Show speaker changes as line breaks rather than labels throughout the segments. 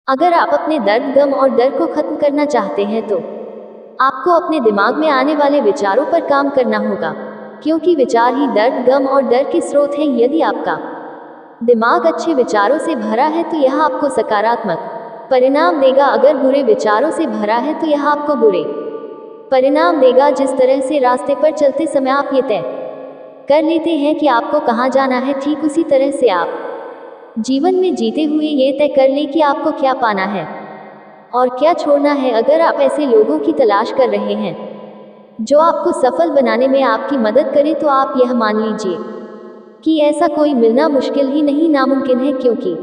अगर आप अपने दर्द, गम और डर को खत्म करना चाहते हैं तो आपको अपने दिमाग में आने वाले विचारों पर काम करना होगा, क्योंकि विचार ही दर्द, गम और डर के स्रोत हैं। यदि आपका दिमाग अच्छे विचारों से भरा है तो यह आपको सकारात्मक परिणाम देगा। अगर बुरे विचारों से भरा है तो यह आपको बुरे परिणाम देगा। जिस तरह से रास्ते पर चलते समय आप ये तय कर लेते हैं कि आपको कहाँ जाना है, ठीक उसी तरह से आप जीवन में जीते हुए ये तय कर ले कि आपको क्या पाना है और क्या छोड़ना है। अगर आप ऐसे लोगों की तलाश कर रहे हैं जो आपको सफल बनाने में आपकी मदद करें, तो आप यह मान लीजिए कि ऐसा कोई मिलना मुश्किल ही नहीं, नामुमकिन है, क्योंकि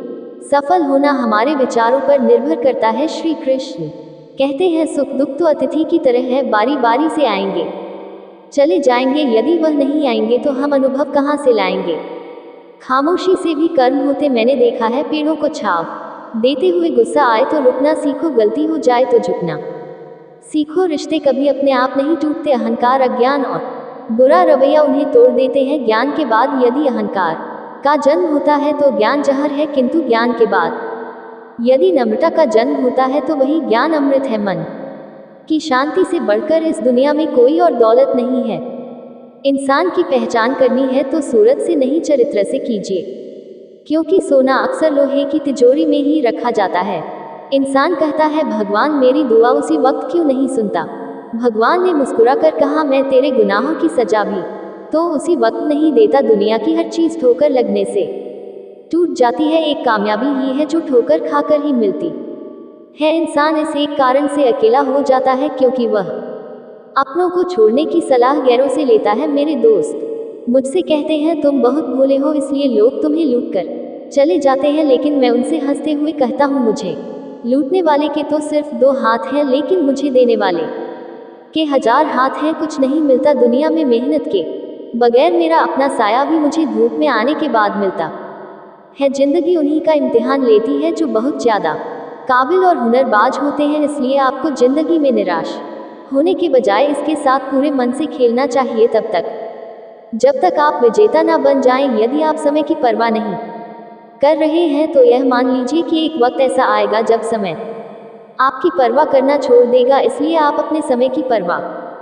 सफल होना हमारे विचारों पर निर्भर करता है। श्री कृष्ण कहते हैं, सुख दुख तो अतिथि की तरह है, बारी बारी से आएंगे चले जाएंगे। यदि वह नहीं आएंगे तो हम अनुभव कहाँ से लाएंगे। खामोशी से भी कर्म होते मैंने देखा है, पेड़ों को छाव देते हुए। गुस्सा आए तो रुकना सीखो, गलती हो जाए तो झुकना सीखो। रिश्ते कभी अपने आप नहीं टूटते, अहंकार, अज्ञान और बुरा रवैया उन्हें तोड़ देते हैं। ज्ञान के बाद यदि अहंकार का जन्म होता है तो ज्ञान जहर है, किंतु ज्ञान के बाद यदि नम्रता का जन्म होता है तो वही ज्ञान अमृत है। मन की शांति से बढ़कर इस दुनिया में कोई और दौलत नहीं है। इंसान की पहचान करनी है तो सूरत से नहीं, चरित्र से कीजिए, क्योंकि सोना अक्सर लोहे की तिजोरी में ही रखा जाता है। इंसान कहता है, भगवान मेरी दुआ उसी वक्त क्यों नहीं सुनता। भगवान ने मुस्कुराकर कहा, मैं तेरे गुनाहों की सजा भी तो उसी वक्त नहीं देता। दुनिया की हर चीज ठोकर लगने से टूट जाती है, एक कामयाबी ही है जो ठोकर खाकर ही मिलती है। इंसान इस एक कारण से अकेला हो जाता है क्योंकि वह अपनों को छोड़ने की सलाह गैरों से लेता है। मेरे दोस्त मुझसे कहते हैं, तुम बहुत भोले हो इसलिए लोग तुम्हें लूट कर चले जाते हैं, लेकिन मैं उनसे हंसते हुए कहता हूँ, मुझे लूटने वाले के तो सिर्फ 2 हाथ हैं, लेकिन मुझे देने वाले के 1000 हाथ हैं। कुछ नहीं मिलता दुनिया में मेहनत के बगैर, मेरा अपना साया भी मुझे धूप में आने के बाद मिलता है। जिंदगी उन्हीं का इम्तिहान लेती है जो बहुत ज़्यादा काबिल और हुनरबाज होते हैं। इसलिए आपको जिंदगी में निराश होने के बजाय इसके साथ पूरे मन से खेलना चाहिए, तब तक जब तक आप विजेता ना बन जाएं। यदि आप समय की परवाह नहीं कर रहे हैं तो यह मान लीजिए कि एक वक्त ऐसा आएगा जब समय आपकी परवाह करना छोड़ देगा। इसलिए आप अपने समय की परवाह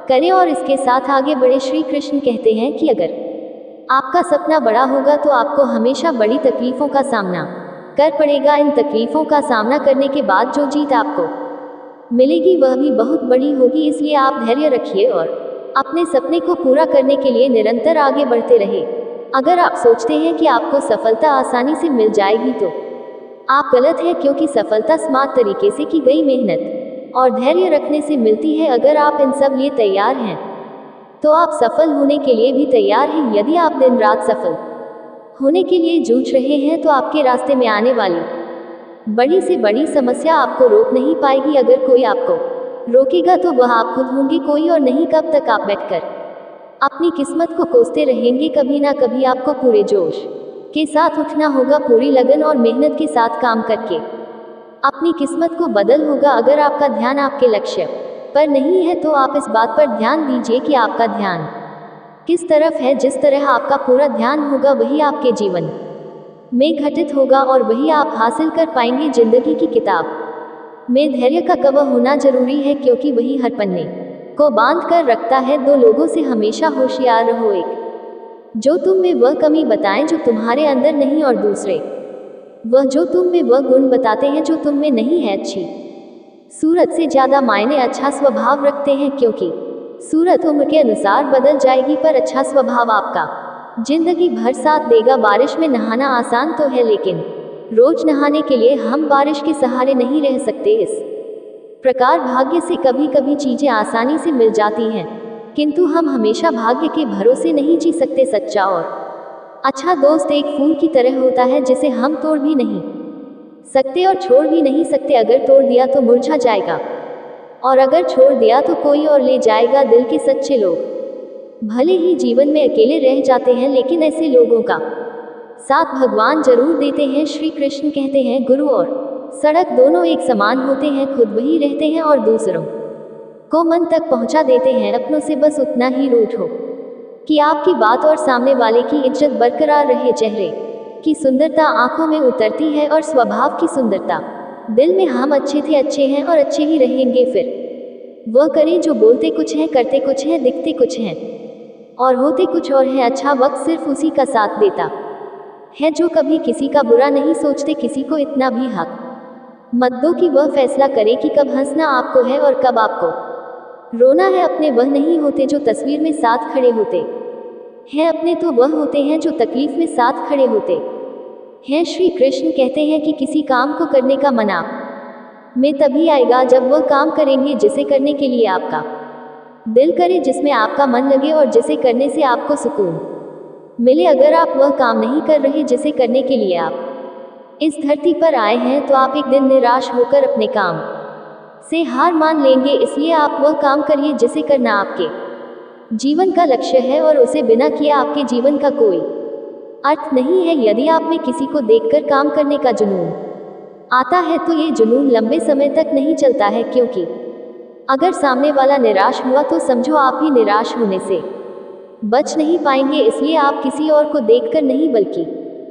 करें और इसके साथ आगे बढ़े। श्री कृष्ण कहते हैं कि अगर आपका सपना बड़ा होगा तो आपको हमेशा बड़ी तकलीफों का सामना कर पड़ेगा। इन तकलीफों का सामना करने के बाद जो जीत आपको मिलेगी वह भी बहुत बड़ी होगी। इसलिए आप धैर्य रखिए और अपने सपने को पूरा करने के लिए निरंतर आगे बढ़ते रहे। अगर आप सोचते हैं कि आपको सफलता आसानी से मिल जाएगी तो आप गलत हैं, क्योंकि सफलता स्मार्ट तरीके से की गई मेहनत और धैर्य रखने से मिलती है। अगर आप इन सब लिए तैयार हैं तो आप सफल होने के लिए भी तैयार हैं। यदि आप दिन रात सफल होने के लिए जूझ रहे हैं तो आपके रास्ते में आने वाली बड़ी से बड़ी समस्या आपको रोक नहीं पाएगी। अगर कोई आपको रोकेगा तो वह आप खुद होंगे, कोई और नहीं। कब तक आप बैठकर अपनी किस्मत को कोसते रहेंगे। कभी ना कभी आपको पूरे जोश के साथ उठना होगा, पूरी लगन और मेहनत के साथ काम करके अपनी किस्मत को बदल होगा। अगर आपका ध्यान आपके लक्ष्य पर नहीं है तो आप इस बात पर ध्यान दीजिए कि आपका ध्यान किस तरफ है। जिस तरह आपका पूरा ध्यान होगा वही आपके जीवन में घटित होगा और वही आप हासिल कर पाएंगे। जिंदगी की किताब में धैर्य का कवर होना जरूरी है, क्योंकि वही हर पन्ने को बांध कर रखता है। 2 लोगों से हमेशा होशियार रहो, एक जो तुम में वह कमी बताएं जो तुम्हारे अंदर नहीं, और दूसरे वह जो तुम में वह गुण बताते हैं जो तुम में नहीं है। अच्छी सूरत से ज़्यादा मायने अच्छा स्वभाव रखते हैं, क्योंकि सूरत उम्र के अनुसार बदल जाएगी, पर अच्छा स्वभाव आपका जिंदगी भर साथ देगा। बारिश में नहाना आसान तो है, लेकिन रोज नहाने के लिए हम बारिश के सहारे नहीं रह सकते। इस प्रकार भाग्य से कभी कभी चीजें आसानी से मिल जाती हैं, किंतु हम हमेशा भाग्य के भरोसे नहीं जी सकते। सच्चा और अच्छा दोस्त एक फूल की तरह होता है जिसे हम तोड़ भी नहीं सकते और छोड़ भी नहीं सकते। अगर तोड़ दिया तो मुरझा जाएगा और अगर छोड़ दिया तो कोई और ले जाएगा। दिल के सच्चे लोग भले ही जीवन में अकेले रह जाते हैं, लेकिन ऐसे लोगों का साथ भगवान जरूर देते हैं। श्री कृष्ण कहते हैं, गुरु और सड़क दोनों एक समान होते हैं। खुद वही रहते हैं और दूसरों को मन तक पहुंचा देते हैं। अपनों से बस उतना ही रूठ हो कि आपकी बात और सामने वाले की इज्जत बरकरार रहे। चेहरे की सुंदरता आंखों में उतरती है और स्वभाव की सुंदरता दिल में हम अच्छे थे, अच्छे हैं और अच्छे ही रहेंगे। फिर वह करें जो बोलते कुछ हैं, करते कुछ हैं, दिखते कुछ हैं और होते कुछ और है। अच्छा वक्त सिर्फ उसी का साथ देता है जो कभी किसी का बुरा नहीं सोचते। किसी को इतना भी हक मत दो कि वह फैसला करे कि कब हंसना आपको है और कब आपको रोना है। अपने वह नहीं होते जो तस्वीर में साथ खड़े होते हैं, अपने तो वह होते हैं जो तकलीफ में साथ खड़े होते हैं। श्री कृष्ण कहते हैं कि किसी काम को करने का मन आप में तभी आएगा जब वह काम करेंगे जिसे करने के लिए आपका दिल करे, जिसमें आपका मन लगे और जिसे करने से आपको सुकून मिले। अगर आप वह काम नहीं कर रहे जिसे करने के लिए आप इस धरती पर आए हैं, तो आप एक दिन निराश होकर अपने काम से हार मान लेंगे। इसलिए आप वह काम करिए जिसे करना आपके जीवन का लक्ष्य है और उसे बिना किए आपके जीवन का कोई अर्थ नहीं है। यदि आप में किसी को देखकर काम करने का जुनून आता है तो ये जुनून लंबे समय तक नहीं चलता है, क्योंकि अगर सामने वाला निराश हुआ तो समझो आप भी निराश होने से बच नहीं पाएंगे। इसलिए आप किसी और को देखकर नहीं बल्कि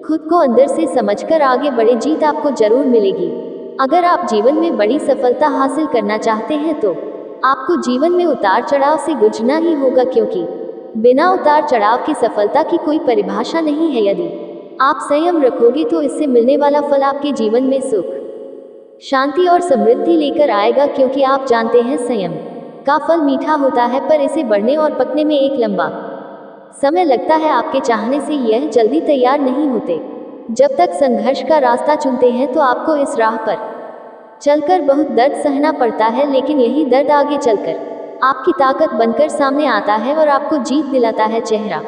खुद को अंदर से समझकर आगे बढ़े। जीत आपको जरूर मिलेगी। अगर आप जीवन में बड़ी सफलता हासिल करना चाहते हैं तो आपको जीवन में उतार चढ़ाव से गुजरना ही होगा, क्योंकि बिना उतार चढ़ाव की सफलता की कोई परिभाषा नहीं है। यदि आप संयम रखोगे तो इससे मिलने वाला फल आपके जीवन में सुख, शांति और समृद्धि लेकर आएगा, क्योंकि आप जानते हैं संयम का फल मीठा होता है, पर इसे बढ़ने और पकने में एक लंबा समय लगता है। आपके चाहने से यह जल्दी तैयार नहीं होते। जब तक संघर्ष का रास्ता चुनते हैं तो आपको इस राह पर चलकर बहुत दर्द सहना पड़ता है, लेकिन यही दर्द आगे चलकर आपकी ताकत बनकर सामने आता है और आपको जीत दिलाता है। चेहरा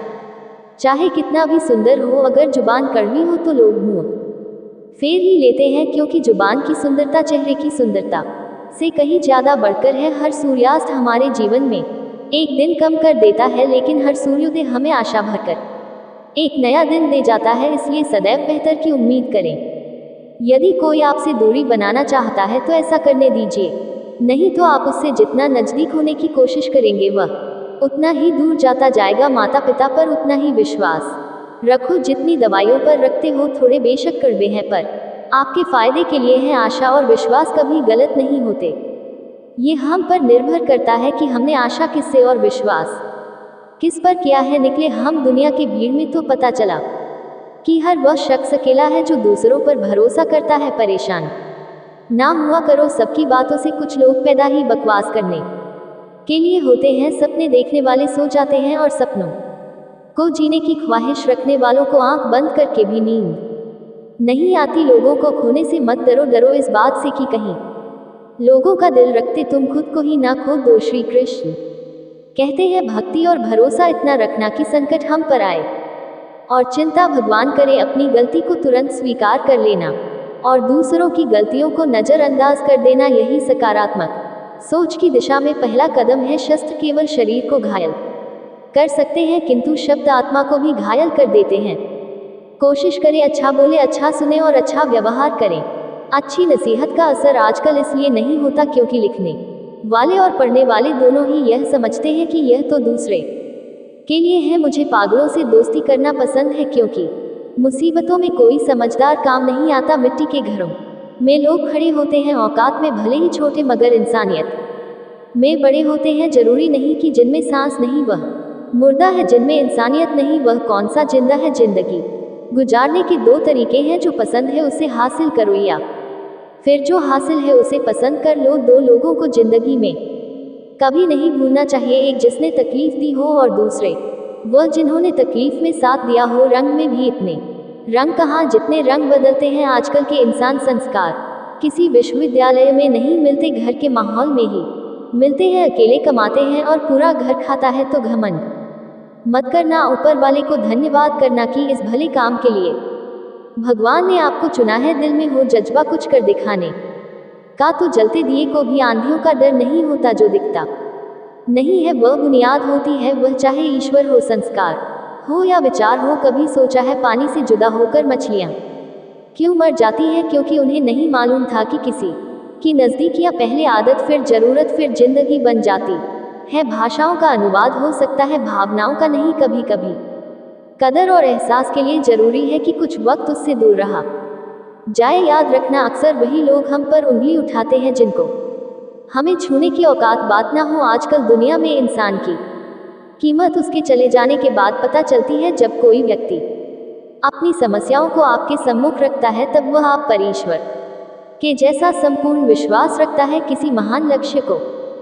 चाहे कितना भी सुंदर हो, अगर जुबान कड़वी हो तो लोग मुंह फेर ही लेते हैं, क्योंकि जुबान की सुंदरता चेहरे की सुंदरता से कहीं ज्यादा बढ़कर है। हर सूर्यास्त हमारे जीवन में एक दिन कम कर देता है, लेकिन हर सूर्योदय हमें आशा भरकर एक नया दिन दे जाता है। इसलिए सदैव बेहतर की उम्मीद करें। यदि कोई आपसे दूरी बनाना चाहता है तो ऐसा करने दीजिए, नहीं तो आप उससे जितना नजदीक होने की कोशिश करेंगे वह उतना ही दूर जाता जाएगा। माता पिता पर उतना ही विश्वास रखो जितनी दवाइयों पर रखते हो। थोड़े बेशक कड़वे हैं पर आपके फायदे के लिए हैं। आशा और विश्वास कभी गलत नहीं होते। ये हम पर निर्भर करता है कि हमने आशा किससे और विश्वास किस पर किया है। निकले हम दुनिया की भीड़ में तो पता चला कि हर वह शख्स अकेला है जो दूसरों पर भरोसा करता है। परेशान ना हुआ करो सबकी बातों से। कुछ लोग पैदा ही बकवास करने के लिए होते हैं। सपने देखने वाले सो जाते हैं और सपनों को जीने की ख्वाहिश रखने वालों को आंख बंद करके भी नींद नहीं आती। लोगों को खोने से मत डरो, डरो इस बात से कि कहीं लोगों का दिल रखते तुम खुद को ही ना खो दो। श्री कृष्ण कहते हैं भक्ति और भरोसा इतना रखना कि संकट हम पर आए और चिंता भगवान करे, अपनी गलती को तुरंत स्वीकार कर लेना और दूसरों की गलतियों को नजरअंदाज कर देना, यही सकारात्मक सोच की दिशा में पहला कदम है। शस्त्र केवल शरीर को घायल कर सकते हैं, किंतु शब्द आत्मा को भी घायल कर देते हैं। कोशिश करें अच्छा बोले, अच्छा सुने और अच्छा व्यवहार करें। अच्छी नसीहत का असर आजकल इसलिए नहीं होता क्योंकि लिखने वाले और पढ़ने वाले दोनों ही यह समझते हैं कि यह तो दूसरे के लिए है। मुझे पागलों से दोस्ती करना पसंद है, क्योंकि मुसीबतों में कोई समझदार काम नहीं आता। मिट्टी के घरों में लोग खड़े होते हैं, औकात में भले ही छोटे मगर इंसानियत में बड़े होते हैं। जरूरी नहीं कि जिनमें सांस नहीं वह मुर्दा है, जिनमें इंसानियत नहीं वह कौन सा जिंदा है। जिंदगी गुजारने के दो तरीके हैं, जो पसंद है उसे हासिल करो या फिर जो हासिल है उसे पसंद कर लो। दो लोगों को जिंदगी में कभी नहीं भूलना चाहिए, एक जिसने तकलीफ दी हो और दूसरे वह जिन्होंने तकलीफ में साथ दिया हो। रंग में भी इतने रंग कहाँ जितने रंग बदलते हैं आजकल के इंसान। संस्कार किसी विश्वविद्यालय में नहीं मिलते, घर के माहौल में ही मिलते हैं। अकेले कमाते हैं और पूरा घर खाता है तो घमंड मत करना, ऊपर वाले को धन्यवाद करना कि इस भले काम के लिए भगवान ने आपको चुना है। दिल में हो जज्बा कुछ कर दिखाने का तो जलते दिए को भी आंधियों का डर नहीं होता। जो दिखता नहीं है वह बुनियाद होती है, वह चाहे ईश्वर हो, संस्कार हो या विचार हो। कभी सोचा है पानी से जुदा होकर मछलियाँ क्यों मर जाती हैं? क्योंकि उन्हें नहीं मालूम था कि किसी की नज़दीकियाँ पहले आदत फिर ज़रूरत फिर जिंदगी बन जाती है। भाषाओं का अनुवाद हो सकता है, भावनाओं का नहीं। कभी कभी कदर और एहसास के लिए जरूरी है कि कुछ वक्त उससे दूर रहा जाए। याद रखना, अक्सर वही लोग हम पर उंगली उठाते हैं जिनको हमें छूने की औकात बात ना हो। आजकल दुनिया में इंसान की कीमत उसके चले जाने के बाद पता चलती है। जब कोई व्यक्ति अपनी समस्याओं को आपके सम्मुख रखता है तब वह आप पर ईश्वर के जैसा संपूर्ण विश्वास रखता है। किसी महान लक्ष्य को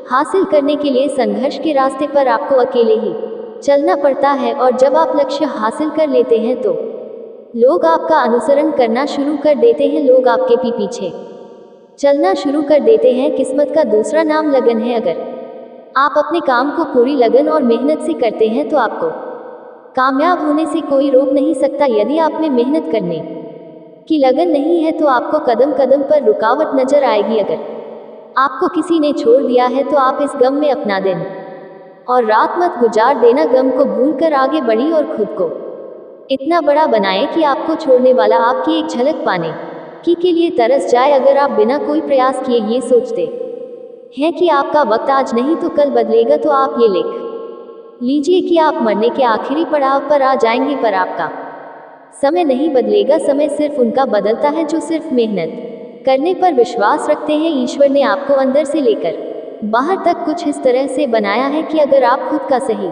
हासिल करने के लिए संघर्ष के रास्ते पर आपको अकेले ही चलना पड़ता है, और जब आप लक्ष्य हासिल कर लेते हैं तो लोग आपका अनुसरण करना शुरू कर देते हैं। लोग आपके पीछे चलना शुरू कर देते हैं। किस्मत का दूसरा नाम लगन है। अगर आप अपने काम को पूरी लगन और मेहनत से करते हैं तो आपको कामयाब होने से कोई रोक नहीं सकता। यदि आप में मेहनत करने की लगन नहीं है तो आपको कदम कदम पर रुकावट नजर आएगी। अगर आपको किसी ने छोड़ दिया है तो आप इस गम में अपना दिन और रात मत गुजार देना। गम को भूलकर आगे बढ़ी और खुद को इतना बड़ा बनाए कि आपको छोड़ने वाला आपकी एक झलक पाने के लिए तरस जाए। अगर आप बिना कोई प्रयास किए ये सोचते हैं कि आपका वक्त आज नहीं तो कल बदलेगा तो आप ये लिख लीजिए कि आप मरने के आखिरी पड़ाव पर आ जाएंगे। पर आपका समय नहीं बदलेगा। समय सिर्फ उनका बदलता है जो सिर्फ मेहनत करने पर विश्वास रखते हैं। ईश्वर ने आपको अंदर से लेकर बाहर तक कुछ इस तरह से बनाया है कि अगर आप खुद का सही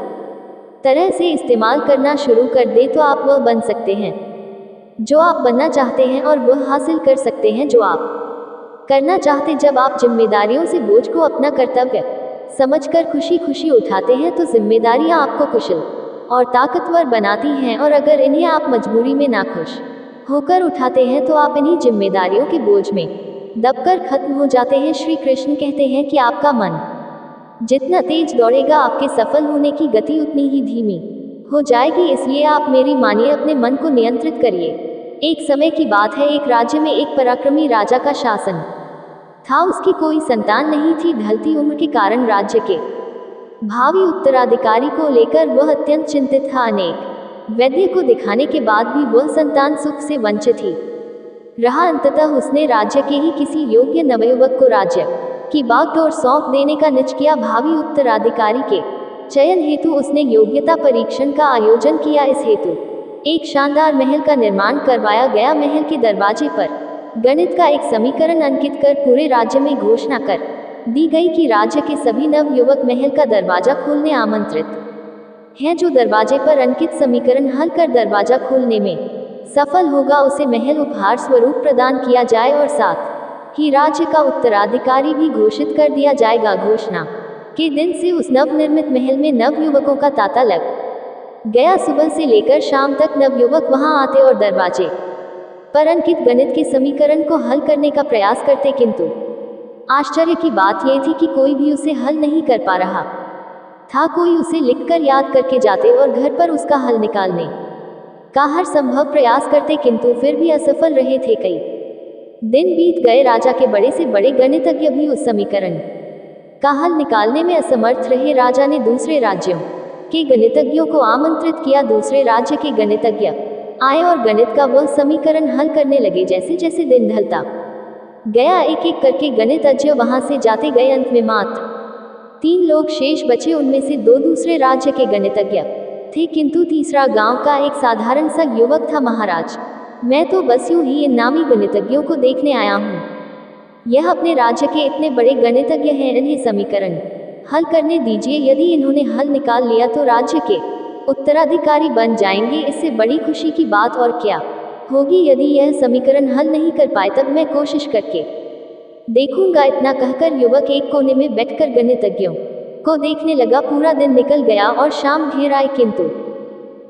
तरह से इस्तेमाल करना शुरू कर दे तो आप वह बन सकते हैं जो आप बनना चाहते हैं, और वह हासिल कर सकते हैं जो आप करना चाहते। जब आप जिम्मेदारियों से बोझ को अपना कर्तव्य समझकर खुशी खुशी उठाते हैं तो जिम्मेदारियां आपको कुशल और ताकतवर बनाती हैं, और अगर इन्हें आप मजबूरी में नाखुश होकर उठाते हैं तो आप इन्हीं जिम्मेदारियों के बोझ में दबकर खत्म हो जाते हैं। श्री कृष्ण कहते हैं कि आपका मन जितना तेज दौड़ेगा आपके सफल होने की गति उतनी ही धीमी हो जाएगी। इसलिए आप मेरी मानिए, अपने मन को नियंत्रित करिए। एक समय की बात है, एक राज्य में एक पराक्रमी राजा का शासन था। उसकी कोई संतान नहीं थी। ढलती उम्र के कारण राज्य के भावी उत्तराधिकारी को लेकर वह अत्यंत चिंतित था। अनेक वैद्य को दिखाने के बाद भी वह संतान सुख से वंचित ही रहा। अंततः उसने राज्य के ही किसी योग्य नवयुवक को राज्य की बागडोर सौंप देने का निश्चय किया। भावी उत्तराधिकारी के चयन हेतु उसने योग्यता परीक्षण का आयोजन किया। इस हेतु एक शानदार महल का निर्माण करवाया गया। महल के दरवाजे पर गणित का एक समीकरण अंकित कर पूरे राज्य में घोषणा कर दी गई कि राज्य के सभी नवयुवक महल का दरवाजा खोलने आमंत्रित हैं। जो दरवाजे पर अंकित समीकरण हल कर दरवाजा खोलने में सफल होगा उसे महल उपहार स्वरूप प्रदान किया जाए, और साथ ही राज्य का उत्तराधिकारी भी घोषित कर दिया जाएगा। घोषणा के दिन से उस नवनिर्मित महल में नवयुवकों का तांता लग गया। सुबह से लेकर शाम तक नवयुवक वहां आते और दरवाजे पर अंकित गणित के समीकरण को हल करने का प्रयास करते, किंतु आश्चर्य की बात यह थी कि कोई भी उसे हल नहीं कर पा रहा था। कोई उसे लिखकर याद करके जाते और घर पर उसका हल निकालने का हर संभव प्रयास करते, किंतु फिर भी असफल रहे थे। कई दिन बीत गए। राजा के बड़े से बड़े गणितज्ञ भी उस समीकरण का हल निकालने में असमर्थ रहे। राजा ने दूसरे राज्यों के गणितज्ञों को आमंत्रित किया। दूसरे राज्य के गणितज्ञ आए और गणित का वह समीकरण हल करने लगे। जैसे जैसे दिन ढलता गया एक एक करके गणितज्ञ वहां से जाते गए। अंत में मात्र 3 लोग शेष बचे। उनमें से 2 दूसरे राज्य के गणितज्ञ थे, किंतु तीसरा गांव का एक साधारण सा युवक था। महाराज, मैं तो बस यूं ही इन नामी गणितज्ञों को देखने आया हूँ। यह अपने राज्य के इतने बड़े गणितज्ञ हैं, इन्हें समीकरण हल करने दीजिए। यदि इन्होंने हल निकाल लिया तो राज्य के उत्तराधिकारी बन जाएंगे। इससे बड़ी खुशी की बात और क्या होगी। यदि यह समीकरण हल नहीं कर पाए तब मैं कोशिश करके देखूंगा। इतना कहकर युवक एक कोने में बैठकर गणितज्ञों को देखने लगा। पूरा दिन निकल गया और शाम घेर आई, किंतु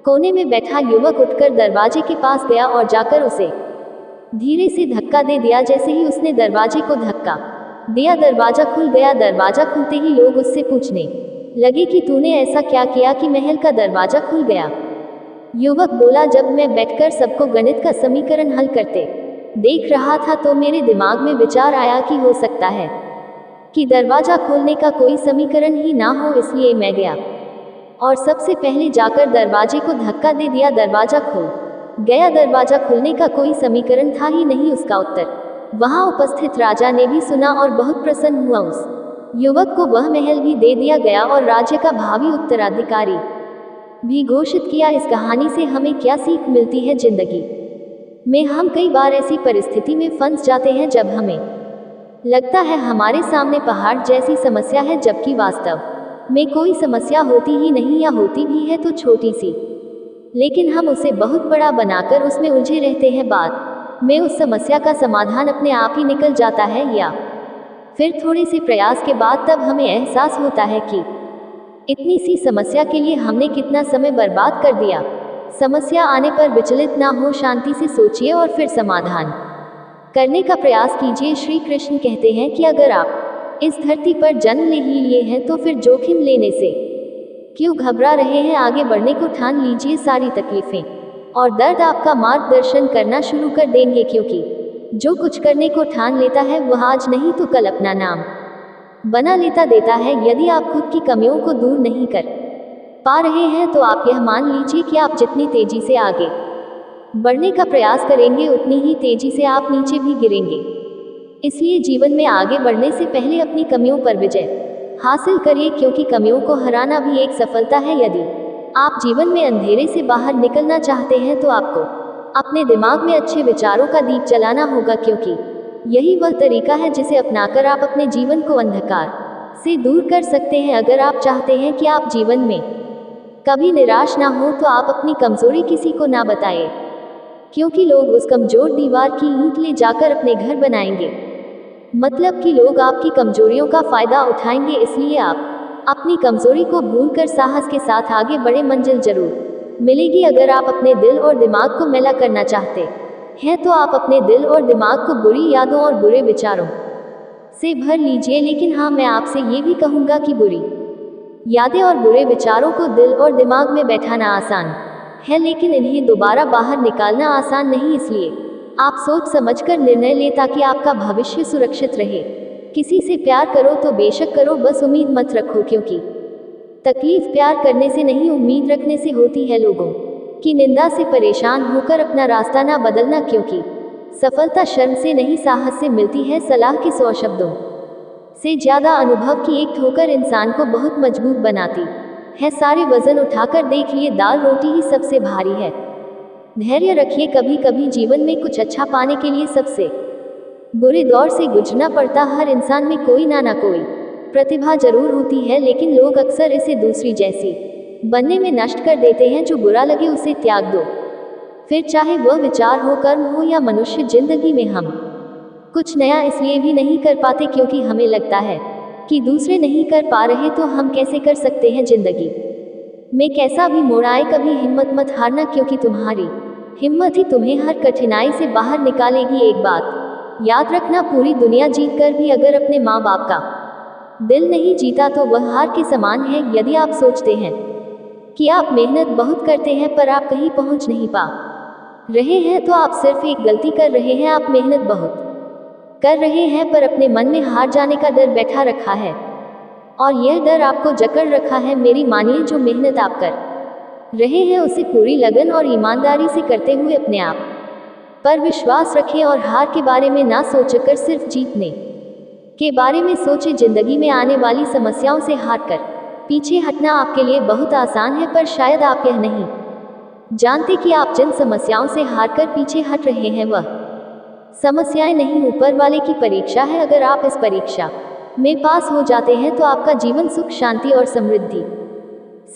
कोने में बैठा युवक उठकर दरवाजे के पास गया और जाकर उसे धीरे से धक्का दे दिया। जैसे ही उसने दरवाजे को धक्का दिया दरवाजा खुल गया। दरवाजा खुलते ही लोग उससे पूछने लगे कि तूने ऐसा क्या किया कि महल का दरवाजा खुल गया। युवक बोला, जब मैं बैठकर सबको गणित का समीकरण हल करते देख रहा था तो मेरे दिमाग में विचार आया कि हो सकता है कि दरवाजा खोलने का कोई समीकरण ही ना हो। इसलिए मैं गया और सबसे पहले जाकर दरवाजे को धक्का दे दिया। दरवाजा खुल गया। दरवाजा खुलने का कोई समीकरण था ही नहीं उसका उत्तर वहां उपस्थित राजा ने भी सुना और बहुत प्रसन्न हुआ। उस युवक को वह महल भी दे दिया गया और राज्य का भावी उत्तराधिकारी भी घोषित किया। इस कहानी से हमें क्या सीख मिलती है? जिंदगी में हम कई बार ऐसी परिस्थिति में फंस जाते हैं जब हमें लगता है हमारे सामने पहाड़ जैसी समस्या है, जबकि वास्तव में कोई समस्या होती ही नहीं, या होती भी है तो छोटी सी, लेकिन हम उसे बहुत बड़ा बनाकर उसमें उलझे रहते हैं। बाद में उस समस्या का समाधान अपने आप ही निकल जाता है, या फिर थोड़े से प्रयास के बाद तब हमें एहसास होता है कि इतनी सी समस्या के लिए हमने कितना समय बर्बाद कर दिया। समस्या आने पर विचलित ना हो, शांति से सोचिए और फिर समाधान करने का प्रयास कीजिए। श्री कृष्ण कहते हैं कि अगर आप इस धरती पर जन्म ले ही लिए हैं तो फिर जोखिम लेने से क्यों घबरा रहे हैं। आगे बढ़ने को ठान लीजिए। सारी तकलीफें और दर्द आपका मार्गदर्शन करना शुरू कर देंगे, क्योंकि जो कुछ करने को ठान लेता है वह आज नहीं तो कल अपना नाम बना लेता देता है। यदि आप खुद की कमियों को दूर नहीं कर पा रहे हैं तो आप यह मान लीजिए कि आप जितनी तेजी से आगे बढ़ने का प्रयास करेंगे उतनी ही तेजी से आप नीचे भी गिरेंगे। इसलिए जीवन में आगे बढ़ने से पहले अपनी कमियों पर विजय हासिल करिए, क्योंकि कमियों को हराना भी एक सफलता है। यदि आप जीवन में अंधेरे से बाहर निकलना चाहते हैं तो आपको अपने दिमाग में अच्छे विचारों का दीप जलाना होगा, क्योंकि यही वह तरीका है जिसे अपनाकर आप अपने जीवन को अंधकार से दूर कर सकते हैं। अगर आप चाहते हैं कि आप जीवन में कभी निराश ना हो तो आप अपनी कमजोरी किसी को ना बताएं, क्योंकि लोग उस कमजोर दीवार की ईंट ले जाकर अपने घर बनाएंगे। मतलब कि लोग आपकी कमजोरियों का फायदा उठाएंगे। इसलिए आप अपनी कमजोरी को भूलकर साहस के साथ आगे बढ़े, मंजिल जरूर मिलेगी। अगर आप अपने दिल और दिमाग को मैला करना चाहते हैं तो आप अपने दिल और दिमाग को बुरी यादों और बुरे विचारों से भर लीजिए। लेकिन हाँ, मैं आपसे ये भी कहूँगा कि बुरी यादें और बुरे विचारों को दिल और दिमाग में बैठाना आसान है, लेकिन इन्हें दोबारा बाहर निकालना आसान नहीं। इसलिए आप सोच समझकर निर्णय लें ताकि आपका भविष्य सुरक्षित रहे। किसी से प्यार करो तो बेशक करो, बस उम्मीद मत रखो, क्योंकि तकलीफ प्यार करने से नहीं उम्मीद रखने से होती है। लोगों की निंदा से परेशान होकर अपना रास्ता ना बदलना, क्योंकि सफलता शर्म से नहीं साहस से मिलती है। सलाह के 100 शब्दों से ज्यादा अनुभव की एक ठोकर इंसान को बहुत मजबूत बनाती है। सारे वजन उठाकर देख लिए, दाल रोटी ही सबसे भारी है। धैर्य रखिए, कभी कभी जीवन में कुछ अच्छा पाने के लिए सबसे बुरे दौर से गुजरना पड़ता। हर इंसान में कोई ना कोई प्रतिभा जरूर होती है, लेकिन लोग अक्सर इसे दूसरी जैसी बनने में नष्ट कर देते हैं। जो बुरा लगे उसे त्याग दो, फिर चाहे वह विचार हो, कर्म हो या मनुष्य। जिंदगी में हम कुछ नया इसलिए भी नहीं कर पाते क्योंकि हमें लगता है कि दूसरे नहीं कर पा रहे तो हम कैसे कर सकते हैं। जिंदगी में कैसा भी मोड़ आए, कभी हिम्मत मत हारना, क्योंकि तुम्हारी हिम्मत ही तुम्हें हर कठिनाई से बाहर निकालेगी। एक बात याद रखना, पूरी दुनिया जीत कर भी अगर अपने माँ बाप का दिल नहीं जीता तो वह हार के समान है। यदि आप सोचते हैं कि आप मेहनत बहुत करते हैं पर आप कहीं पहुंच नहीं पा रहे हैं तो आप सिर्फ एक गलती कर रहे हैं। आप मेहनत बहुत कर रहे हैं पर अपने मन में हार जाने का डर बैठा रखा है, और यह डर आपको जकड़ रखा है। मेरी मानिए, जो मेहनत आप कर रहे हैं उसे पूरी लगन और ईमानदारी से करते हुए अपने आप पर विश्वास रखें और हार के बारे में ना सोचकर सिर्फ जीतने के बारे में सोचें। जिंदगी में आने वाली समस्याओं से हारकर पीछे हटना आपके लिए बहुत आसान है, पर शायद आप यह नहीं जानते कि आप जिन समस्याओं से हारकर पीछे हट रहे हैं वह समस्याएं नहीं, ऊपर वाले की परीक्षा है। अगर आप इस परीक्षा में पास हो जाते हैं तो आपका जीवन सुख, शांति और समृद्धि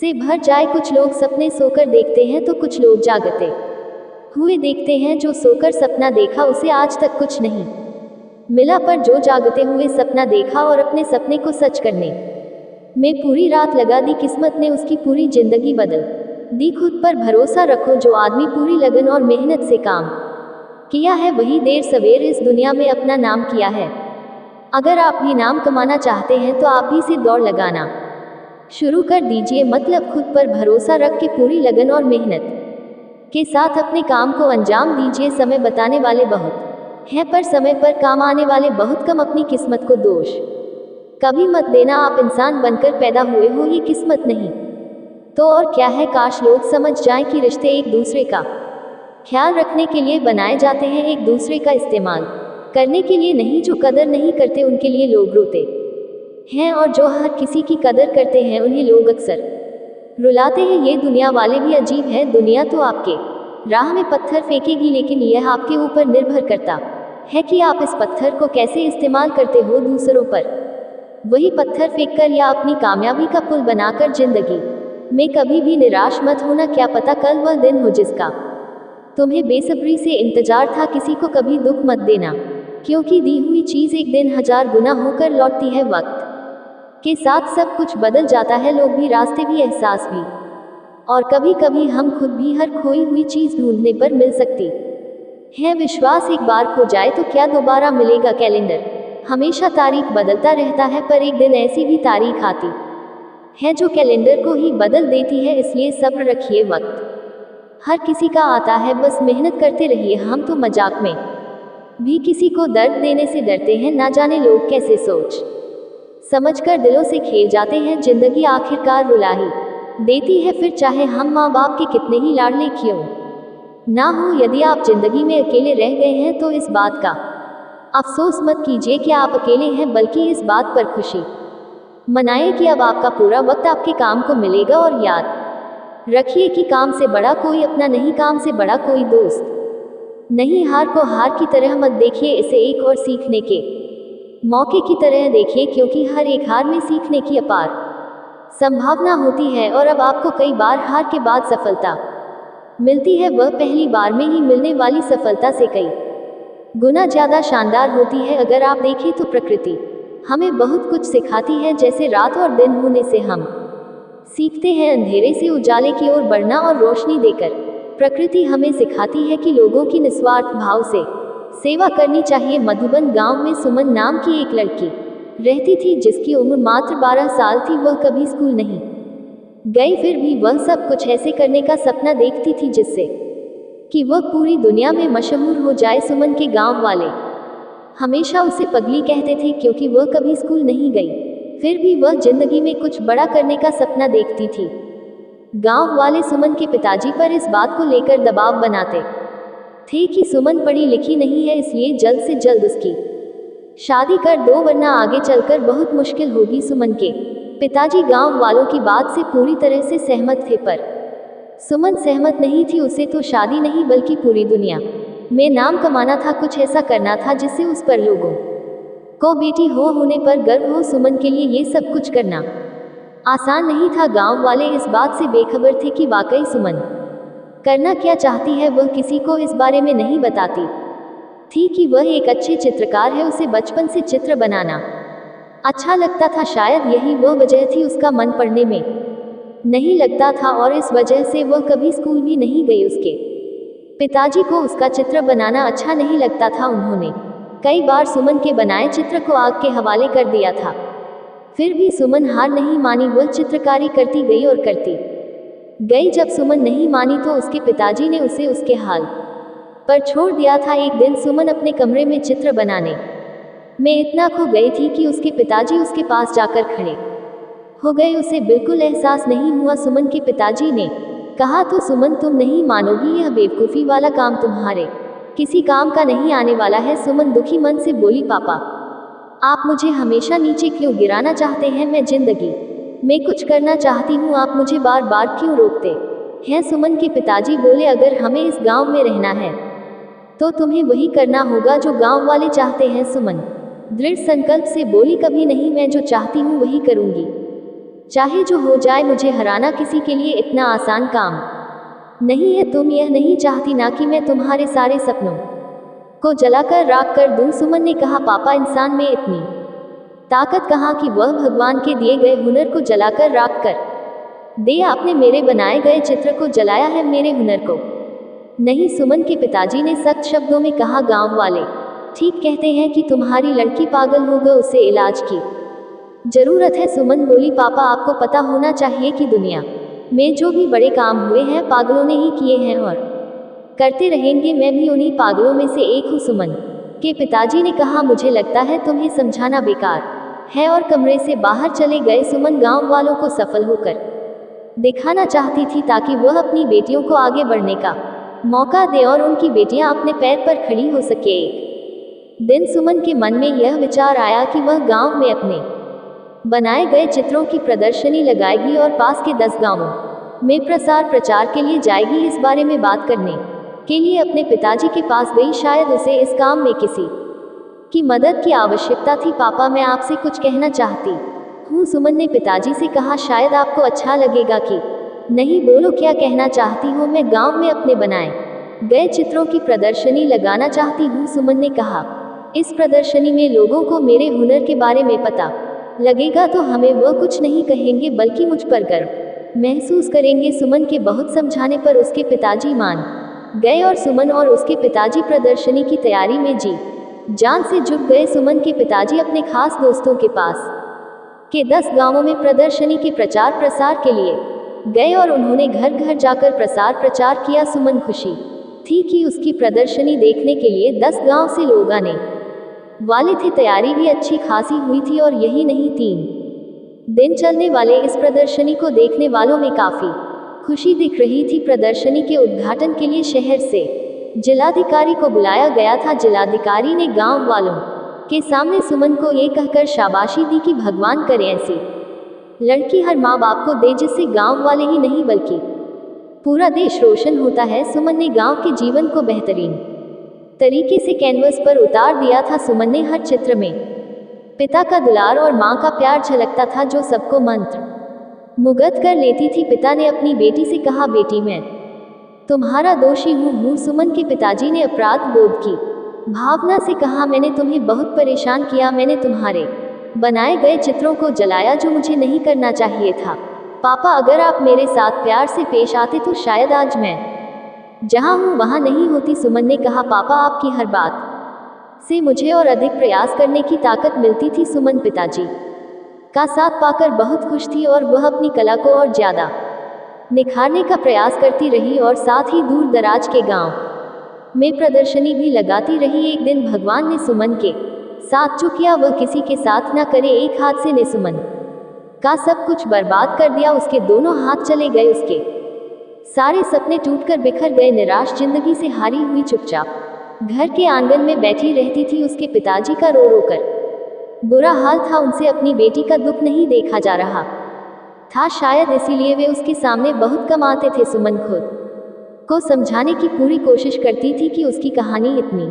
से भर जाए। कुछ लोग सपने सोकर देखते हैं तो कुछ लोग जागते हुए देखते हैं। जो सोकर सपना देखा उसे आज तक कुछ नहीं मिला, पर जो जागते हुए सपना देखा और अपने सपने को सच करने में पूरी रात लगा दी, किस्मत ने उसकी पूरी जिंदगी बदल दी। खुद पर भरोसा रखो, जो आदमी पूरी लगन और मेहनत से काम किया है वही देर सवेर इस दुनिया में अपना नाम किया है। अगर आप भी नाम कमाना चाहते हैं तो आप भी से दौड़ लगाना शुरू कर दीजिए। मतलब खुद पर भरोसा रख के पूरी लगन और मेहनत के साथ अपने काम को अंजाम दीजिए। समय बताने वाले बहुत हैं पर समय पर काम आने वाले बहुत कम। अपनी किस्मत को दोष कभी मत देना, आप इंसान बनकर पैदा हुए हो, ये किस्मत नहीं तो और क्या है। काश लोग समझ जाएं कि रिश्ते एक दूसरे का ख्याल रखने के लिए बनाए जाते हैं, एक दूसरे का इस्तेमाल करने के लिए नहीं। जो कदर नहीं करते उनके लिए लोग रोते हैं, और जो हर किसी की कदर करते हैं उन्हें लोग अक्सर रुलाते हैं। ये दुनिया वाले भी अजीब है। दुनिया तो आपके राह में पत्थर फेंकेगी, लेकिन यह आपके ऊपर निर्भर करता है कि आप इस पत्थर को कैसे इस्तेमाल करते हो दूसरों पर। वही पत्थर फेंककर या अपनी कामयाबी का पुल बनाकर जिंदगी में कभी भी निराश मत होना। क्या पता कल वह दिन हो जिसका तुम्हें बेसब्री से इंतजार था। किसी को कभी दुख मत देना, क्योंकि दी हुई चीज एक दिन 1000 गुना होकर लौटती है। वक्त के साथ सब कुछ बदल जाता है, लोग भी, रास्ते भी, एहसास भी, और कभी कभी हम खुद भी हर खोई हुई चीज ढूंढने पर मिल सकती है। विश्वास एक बार खो जाए तो क्या दोबारा मिलेगा। कैलेंडर हमेशा तारीख बदलता रहता है, पर एक दिन ऐसी भी तारीख आती है जो कैलेंडर को ही बदल देती है। इसलिए सब्र रखिए, वक्त हर किसी का आता है, बस मेहनत करते रहिए। हम तो मजाक में भी किसी को दर्द देने से डरते हैं, ना जाने लोग कैसे सोच समझकर दिलों से खेल जाते हैं। जिंदगी आखिरकार रुला ही देती है, फिर चाहे हम माँ बाप के कितने ही लाडले क्यों ना हो। यदि आप जिंदगी में अकेले रह गए हैं तो इस बात का अफसोस मत कीजिए कि आप अकेले हैं, बल्कि इस बात पर खुशी मनाएं कि अब आपका पूरा वक्त आपके काम को मिलेगा। और याद रखिए कि काम से बड़ा कोई अपना नहीं, काम से बड़ा कोई दोस्त नहीं। हार को हार की तरह मत देखिए, इसे एक और सीखने के मौके की तरह देखिए, क्योंकि हर एक हार में सीखने की अपार संभावना होती है। और अब आपको कई बार हार के बाद सफलता मिलती है, वह पहली बार में ही मिलने वाली सफलता से कई गुना ज्यादा शानदार होती है। अगर आप देखें तो प्रकृति हमें बहुत कुछ सिखाती है, जैसे रात और दिन होने से हम सीखते हैं अंधेरे से उजाले की ओर बढ़ना, और रोशनी देकर प्रकृति हमें सिखाती है कि लोगों की निस्वार्थ भाव से सेवा करनी चाहिए। मधुबन गांव में सुमन नाम की एक लड़की रहती थी, जिसकी उम्र मात्र 12 साल थी। वह कभी स्कूल नहीं गई, फिर भी वह सब कुछ ऐसे करने का सपना देखती थी जिससे कि वह पूरी दुनिया में मशहूर हो जाए। सुमन के गांव वाले हमेशा उसे पगली कहते थे, क्योंकि वह कभी स्कूल नहीं गई, फिर भी वह जिंदगी में कुछ बड़ा करने का सपना देखती थी। गांव वाले सुमन के पिताजी पर इस बात को लेकर दबाव बनाते थे कि सुमन पढ़ी लिखी नहीं है, इसलिए जल्द से जल्द उसकी शादी कर दो, वरना आगे चलकर बहुत मुश्किल होगी। सुमन के पिताजी गांव वालों की बात से पूरी तरह से सहमत थे, पर सुमन सहमत नहीं थी। उसे तो शादी नहीं, बल्कि पूरी दुनिया में नाम कमाना था, कुछ ऐसा करना था जिससे उस पर लोगों को बेटी होने पर गर्व हो। सुमन के लिए ये सब कुछ करना आसान नहीं था। गांव वाले इस बात से बेखबर थे कि वाकई सुमन करना क्या चाहती है। वह किसी को इस बारे में नहीं बताती थी कि वह एक अच्छे चित्रकार है, उसे बचपन से चित्र बनाना अच्छा लगता था। शायद यही वह वजह थी, उसका मन पढ़ने में नहीं लगता था, और इस वजह से वह कभी स्कूल भी नहीं गई। उसके पिताजी को उसका चित्र बनाना अच्छा नहीं लगता था। उन्होंने कई बार सुमन के बनाए चित्र को आग के हवाले कर दिया था, फिर भी सुमन हार नहीं मानी। वह चित्रकारी करती गई और करती गई। जब सुमन नहीं मानी तो उसके पिताजी ने उसे उसके हाल पर छोड़ दिया था। एक दिन सुमन अपने कमरे में चित्र बनाने में इतना खो गई थी कि उसके पिताजी उसके पास जाकर खड़े हो गए। उसे बिल्कुल एहसास नहीं हुआ। सुमन के पिताजी ने कहा, तो सुमन तुम नहीं मानोगी, यह बेवकूफ़ी वाला काम तुम्हारे किसी काम का नहीं आने वाला है। सुमन दुखी मन से बोली, पापा आप मुझे हमेशा नीचे क्यों गिराना चाहते हैं? मैं जिंदगी में कुछ करना चाहती हूँ, आप मुझे बार बार क्यों रोकते हैं? सुमन के पिताजी बोले, अगर हमें इस गांव में रहना है तो तुम्हें वही करना होगा जो गांव वाले चाहते हैं। सुमन दृढ़ संकल्प से बोली, कभी नहीं, मैं जो चाहती हूँ वही करूँगी, चाहे जो हो जाए। मुझे हराना किसी के लिए इतना आसान काम नहीं है। तुम यह नहीं चाहती ना कि मैं तुम्हारे सारे सपनों को जलाकर राख कर दूं? सुमन ने कहा, पापा इंसान में इतनी ताकत कहाँ कि वह भगवान के दिए गए हुनर को जलाकर राख कर दे। आपने मेरे बनाए गए चित्र को जलाया है, मेरे हुनर को नहीं। सुमन के पिताजी ने सख्त शब्दों में कहा, गांव वाले ठीक कहते हैं कि तुम्हारी लड़की पागल हो गई, उसे इलाज की जरूरत है। सुमन बोली, पापा आपको पता होना चाहिए कि दुनिया में जो भी बड़े काम हुए हैं पागलों ने ही किए हैं और करते रहेंगे। मैं भी उन्हीं पागलों में से एक हूँ। सुमन के पिताजी ने कहा, मुझे लगता है तुम्हें समझाना बेकार है, और कमरे से बाहर चले गए। सुमन गांव वालों को सफल होकर दिखाना चाहती थी, ताकि वह अपनी बेटियों को आगे बढ़ने का मौका दे और उनकी बेटियां अपने पैर पर खड़ी हो सके। एक दिन सुमन के मन में यह विचार आया कि वह गांव में अपने बनाए गए चित्रों की प्रदर्शनी लगाएगी और पास के 10 गांवों में प्रसार प्रचार के लिए जाएगी। इस बारे में बात करने के लिए अपने पिताजी के पास गई। शायद उसे इस काम में किसी की मदद की आवश्यकता थी। पापा, मैं आपसे कुछ कहना चाहती हूँ, सुमन ने पिताजी से कहा। शायद आपको अच्छा लगेगा कि नहीं, बोलो क्या कहना चाहती हो। मैं गांव में अपने बनाए गए चित्रों की प्रदर्शनी लगाना चाहती हूँ, सुमन ने कहा। इस प्रदर्शनी में लोगों को मेरे हुनर के बारे में पता लगेगा तो हमें वह कुछ नहीं कहेंगे बल्कि मुझ पर गर्व महसूस करेंगे। सुमन के बहुत समझाने पर उसके पिताजी मान गए और सुमन और उसके पिताजी प्रदर्शनी की तैयारी में जी जान से जुट गए। सुमन के पिताजी अपने खास दोस्तों के पास के 10 गांवों में प्रदर्शनी के प्रचार प्रसार के लिए गए और उन्होंने घर घर जाकर प्रसार प्रचार किया। सुमन खुशी थी कि उसकी प्रदर्शनी देखने के लिए 10 गांव से लोग आने वाले थे। तैयारी भी अच्छी खासी हुई थी और यही नहीं, 3 दिन चलने वाले इस प्रदर्शनी को देखने वालों में काफी खुशी दिख रही थी। प्रदर्शनी के उद्घाटन के लिए शहर से जिलाधिकारी को बुलाया गया था। जिलाधिकारी ने गांव वालों के सामने सुमन को ये कहकर शाबाशी दी कि भगवान करे ऐसी लड़की हर माँ बाप को दे जिससे गांव वाले ही नहीं बल्कि पूरा देश रोशन होता है। सुमन ने गांव के जीवन को बेहतरीन तरीके से कैनवस पर उतार दिया था। सुमन ने हर चित्र में पिता का दुलार और माँ का प्यार झलकता था जो सबको मंत्र मुग्ध कर लेती थी। पिता ने अपनी बेटी से कहा, बेटी मैं तुम्हारा दोषी हूँ। सुमन के पिताजी ने अपराध बोध की भावना से कहा, मैंने तुम्हें बहुत परेशान किया, मैंने तुम्हारे बनाए गए चित्रों को जलाया जो मुझे नहीं करना चाहिए था। पापा, अगर आप मेरे साथ प्यार से पेश आते तो शायद आज मैं जहाँ हूँ वहाँ नहीं होती। सुमन ने कहा, पापा, आपकी हर बात से मुझे और अधिक प्रयास करने की ताकत मिलती थी। सुमन पिताजी का साथ पाकर बहुत खुश थी और वह अपनी कला को और ज्यादा निखारने का प्रयास करती रही और साथ ही दूर दराज के गांव में प्रदर्शनी भी लगाती रही। एक दिन भगवान ने सुमन के साथ जो किया वह किसी के साथ न करे। एक हादसे ने सुमन का सब कुछ बर्बाद कर दिया। उसके दोनों हाथ चले गए, उसके सारे सपने टूटकर बिखर गए। निराश जिंदगी से हारी हुई चुपचाप घर के आंगन में बैठी रहती थी। उसके पिताजी का रो रो कर बुरा हाल था। उनसे अपनी बेटी का दुख नहीं देखा जा रहा था, शायद इसीलिए वे उसके सामने बहुत कम आते थे। सुमन खुद को समझाने की पूरी कोशिश करती थी कि उसकी कहानी इतनी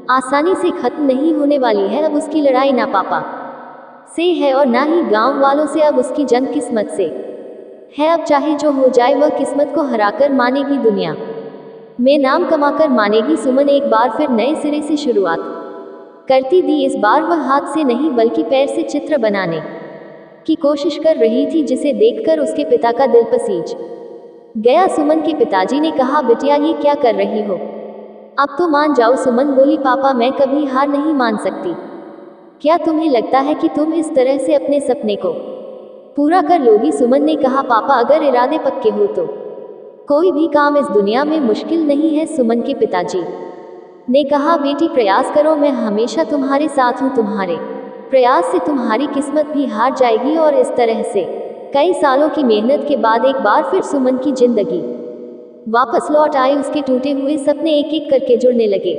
आसानी से खत्म नहीं होने वाली है। अब उसकी लड़ाई ना पापा से है और ना ही गांव वालों से, अब उसकी जंग किस्मत से है। अब चाहे जो हो जाए वह किस्मत को हराकर मानेगी, दुनिया में नाम कमाकर मानेगी। सुमन एक बार फिर नए सिरे से शुरुआत करती दी। इस बार वह हाथ से नहीं बल्कि पैर से चित्र बनाने की कोशिश कर रही थी, जिसे देखकर उसके पिता का दिल पसीज गया। सुमन के पिताजी ने कहा, बिटिया ये क्या कर रही हो, अब तो मान जाओ। सुमन बोली, पापा, मैं कभी हार नहीं मान सकती। क्या तुम्हें लगता है कि तुम इस तरह से अपने सपने को पूरा कर लोगी? सुमन ने कहा, पापा, अगर इरादे पक्के हो तो कोई भी काम इस दुनिया में मुश्किल नहीं है। सुमन के पिताजी ने कहा, बेटी प्रयास करो, मैं हमेशा तुम्हारे साथ हूँ। तुम्हारे प्रयास से तुम्हारी किस्मत भी हार जाएगी। और इस तरह से कई सालों की मेहनत के बाद एक बार फिर सुमन की जिंदगी वापस लौट आई। उसके टूटे हुए सपने एक एक करके जुड़ने लगे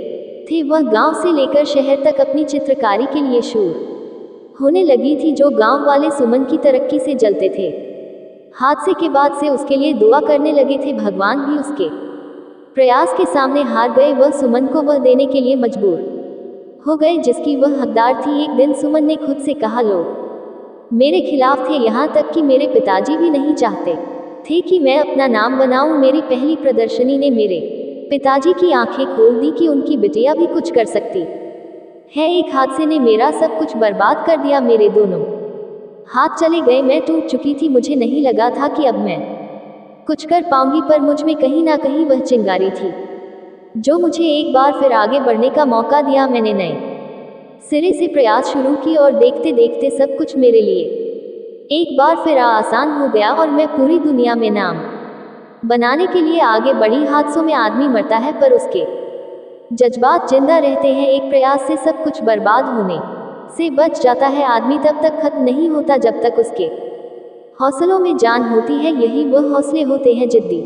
थे। वह गांव से लेकर शहर तक अपनी चित्रकारी के लिए शूर होने लगी थी, जो गांव वाले सुमन की तरक्की से जलते थे। हादसे के बाद से उसके लिए दुआ करने लगे थे। भगवान भी उसके प्रयास के सामने हार गए। वह सुमन को वह देने के लिए मजबूर हो गए जिसकी वह हकदार थी। एक दिन सुमन ने खुद से कहा, लोग मेरे खिलाफ थे, यहाँ तक कि मेरे पिताजी भी नहीं चाहते थे कि मैं अपना नाम बनाऊं। मेरी पहली प्रदर्शनी ने मेरे पिताजी की आंखें खोल दी कि उनकी बिटिया भी कुछ कर सकती है। एक हादसे ने मेरा सब कुछ बर्बाद कर दिया। मेरे दोनों हाथ चले गए, मैं टूट चुकी थी। मुझे नहीं लगा था कि अब मैं कुछ कर पाऊंगी, पर मुझ में कहीं ना कहीं वह चिंगारी थी जो मुझे एक बार फिर आगे बढ़ने का मौका दिया। मैंने नए सिरे से प्रयास शुरू की और देखते देखते सब कुछ मेरे लिए एक बार फिर आसान हो गया और मैं पूरी दुनिया में नाम बनाने के लिए आगे बढ़ी। हादसों में आदमी मरता है पर उसके जज्बात जिंदा रहते हैं। एक प्रयास से सब कुछ बर्बाद होने से बच जाता है। आदमी तब तक खत्म नहीं होता जब तक उसके हौसलों में जान होती है। यही वह हौसले होते हैं। जिद्दी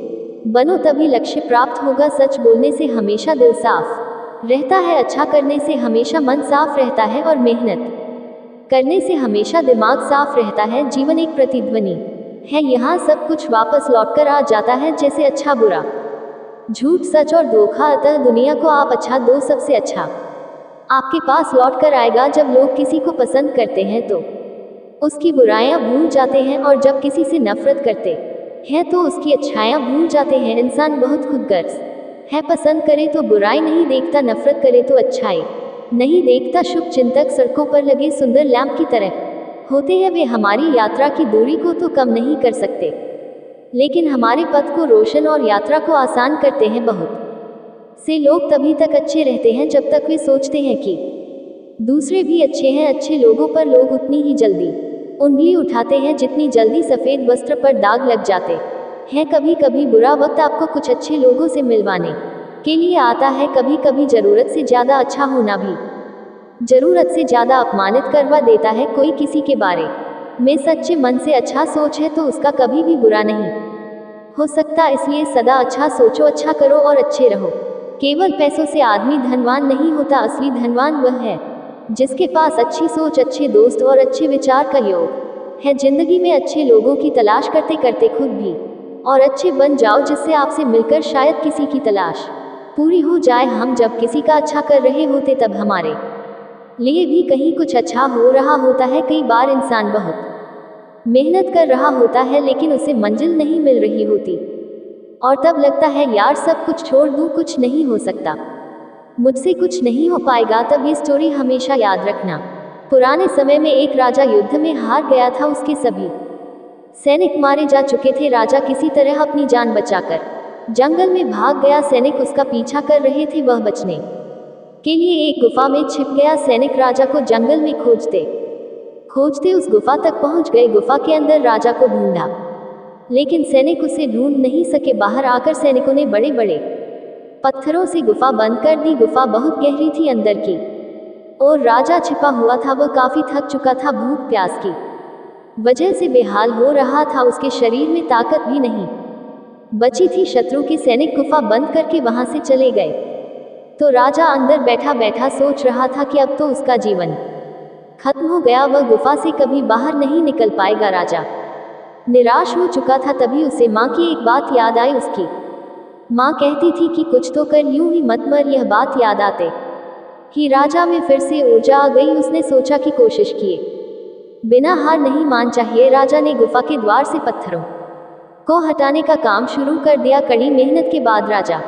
बनो तभी लक्ष्य प्राप्त होगा। सच बोलने से हमेशा दिल साफ रहता है, अच्छा करने से हमेशा मन साफ रहता है और मेहनत करने से हमेशा दिमाग साफ रहता है। जीवन एक प्रतिध्वनि है, यहाँ सब कुछ वापस लौटकर आ जाता है। जैसे अच्छा बुरा झूठ, सच और धोखा। अतः दुनिया को आप अच्छा दो, सबसे अच्छा आपके पास लौट कर आएगा। जब लोग किसी को पसंद करते हैं तो उसकी बुराइयां भूल जाते हैं, और जब किसी से नफरत करते हैं तो उसकी अच्छाइयां भूल जाते हैं। इंसान बहुत खुदगर्ज है, पसंद करे तो बुराई नहीं देखता, नफरत करे तो अच्छाई नहीं देखता। शुभ चिंतक सड़कों पर लगे सुंदर लैंप की तरह होते हैं। वे हमारी यात्रा की दूरी को तो कम नहीं कर सकते, लेकिन हमारे पथ को रोशन और यात्रा को आसान करते हैं। बहुत से लोग तभी तक अच्छे रहते हैं जब तक वे सोचते हैं कि दूसरे भी अच्छे हैं। अच्छे लोगों पर लोग उतनी ही जल्दी उंगली उठाते हैं जितनी जल्दी सफ़ेद वस्त्र पर दाग लग जाते हैं। कभी कभी बुरा वक्त आपको कुछ अच्छे लोगों से मिलवाने के लिए आता है। कभी कभी ज़रूरत से ज़्यादा अच्छा होना भी ज़रूरत से ज़्यादा अपमानित करवा देता है। कोई किसी के बारे में सच्चे मन से अच्छा सोच है तो उसका कभी भी बुरा नहीं हो सकता। इसलिए सदा अच्छा सोचो, अच्छा करो और अच्छे रहो। केवल पैसों से आदमी धनवान नहीं होता, असली धनवान वह है जिसके पास अच्छी सोच, अच्छे दोस्त और अच्छे विचार का योग है। जिंदगी में अच्छे लोगों की तलाश करते करते खुद भी और अच्छे बन जाओ, जिससे आपसे मिलकर शायद किसी की तलाश पूरी हो जाए। हम जब किसी का अच्छा कर रहे होते तब हमारे लिए भी कहीं कुछ अच्छा हो रहा होता है। कई बार इंसान बहुत मेहनत कर रहा होता है लेकिन उसे मंजिल नहीं मिल रही होती, और तब लगता है यार सब कुछ छोड़ दूं, कुछ नहीं हो सकता, मुझसे कुछ नहीं हो पाएगा। तब ये स्टोरी हमेशा याद रखना। पुराने समय में एक राजा युद्ध में हार गया था। उसके सभी सैनिक मारे जा चुके थे। राजा किसी तरह अपनी जान बचाकर जंगल में भाग गया। सैनिक उसका पीछा कर रहे थे। वह बचने के लिए एक गुफा में छिप गया। सैनिक राजा को जंगल में खोजते खोजते उस गुफा तक पहुंच गए। गुफा के अंदर राजा को ढूंढा, लेकिन सैनिक उसे ढूंढ नहीं सके। बाहर आकर सैनिकों ने बड़े बड़े पत्थरों से गुफा बंद कर दी। गुफा बहुत गहरी थी अंदर की, और राजा छिपा हुआ था। वह काफी थक चुका था, भूख प्यास की वजह से बेहाल हो रहा था। उसके शरीर में ताकत भी नहीं बची थी। शत्रु के सैनिक गुफा बंद करके वहां से चले गए, तो राजा अंदर बैठा बैठा सोच रहा था कि अब तो उसका जीवन खत्म हो गया, वह गुफा से कभी बाहर नहीं निकल पाएगा। राजा निराश हो चुका था। तभी उसे माँ की एक बात याद आई। उसकी माँ कहती थी कि कुछ तो कर, यूं ही मत मर। यह बात याद आते ही राजा में फिर से ऊर्जा आ गई। उसने सोचा कि कोशिश किए बिना हार नहीं मान चाहिए। राजा ने गुफा के द्वार से पत्थरों को हटाने का काम शुरू कर दिया। कड़ी मेहनत के बाद राजा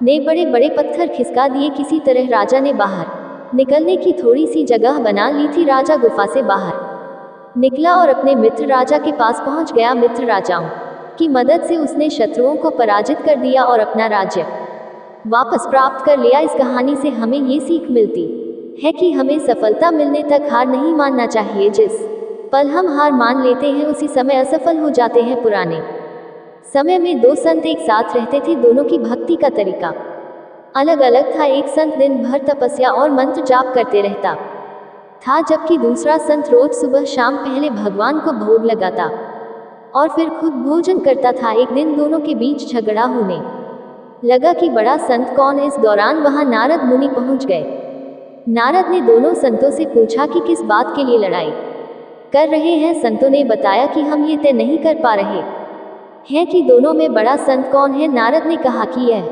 ने बड़े बड़े पत्थर खिसका दिए। किसी तरह राजा ने बाहर निकलने की थोड़ी सी जगह बना ली थी। राजा गुफा से बाहर निकला और अपने मित्र राजा के पास पहुंच गया। मित्र राजाओं की मदद से उसने शत्रुओं को पराजित कर दिया और अपना राज्य वापस प्राप्त कर लिया। इस कहानी से हमें ये सीख मिलती है कि हमें सफलता मिलने तक हार नहीं मानना चाहिए। जिस पल हम हार मान लेते हैं उसी समय असफल हो जाते हैं। पुराने समय में दो संत एक साथ रहते थे। दोनों की भक्ति का तरीका अलग अलग था। एक संत दिन भर तपस्या और मंत्र जाप करते रहता था, जबकि दूसरा संत रोज सुबह शाम पहले भगवान को भोग लगाता और फिर खुद भोजन करता था। एक दिन दोनों के बीच झगड़ा होने लगा कि बड़ा संत कौन है। इस दौरान वहां नारद मुनि पहुंच गए। नारद ने दोनों संतों से पूछा कि किस बात के लिए लड़ाई कर रहे हैं। संतों ने बताया कि हम ये तय नहीं कर पा रहे हैं कि दोनों में बड़ा संत कौन है। नारद ने कहा कि यह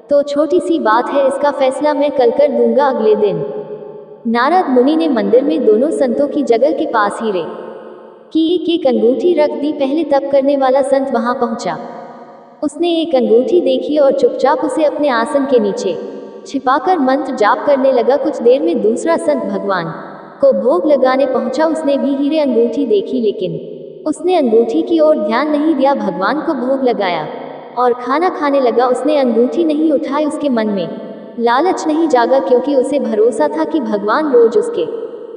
तो छोटी सी बात है, इसका फैसला मैं कल कर दूंगा। अगले दिन नारद मुनि ने मंदिर में दोनों संतों की जगह के पास हीरे की एक एक अंगूठी रख दी। पहले तप करने वाला संत वहां पहुंचा। उसने एक अंगूठी देखी और चुपचाप उसे अपने आसन के नीचे छिपाकर मंत्र जाप करने लगा। कुछ देर में दूसरा संत भगवान को भोग लगाने पहुंचा। उसने भी हीरे अंगूठी देखी, लेकिन उसने अंगूठी की ओर ध्यान नहीं दिया। भगवान को भोग लगाया और खाना खाने लगा। उसने अंगूठी नहीं उठाई। उसके मन में लालच नहीं जागा, क्योंकि उसे भरोसा था कि भगवान रोज उसके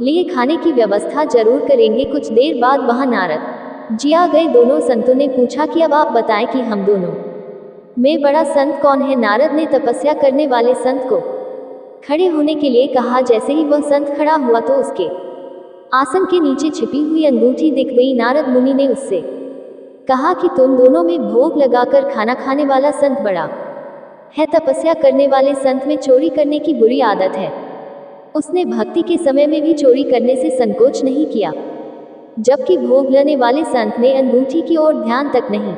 लिए खाने की व्यवस्था जरूर करेंगे। कुछ देर बाद वहां नारद जी आ गए। दोनों संतों ने पूछा कि अब आप बताएं कि हम दोनों में बड़ा संत कौन है। नारद ने तपस्या करने वाले संत को खड़े होने के लिए कहा। जैसे ही वह संत खड़ा हुआ तो उसके आसन के नीचे छिपी हुई अंगूठी दिख गई। नारद मुनि ने उससे कहा कि तुम दोनों में भोग लगाकर खाना खाने वाला संत बड़ा है, तपस्या करने वाले संत में चोरी करने की बुरी आदत है। उसने भक्ति के समय में भी चोरी करने से संकोच नहीं किया, जबकि भोग लेने वाले संत ने अंगूठी की ओर ध्यान तक नहीं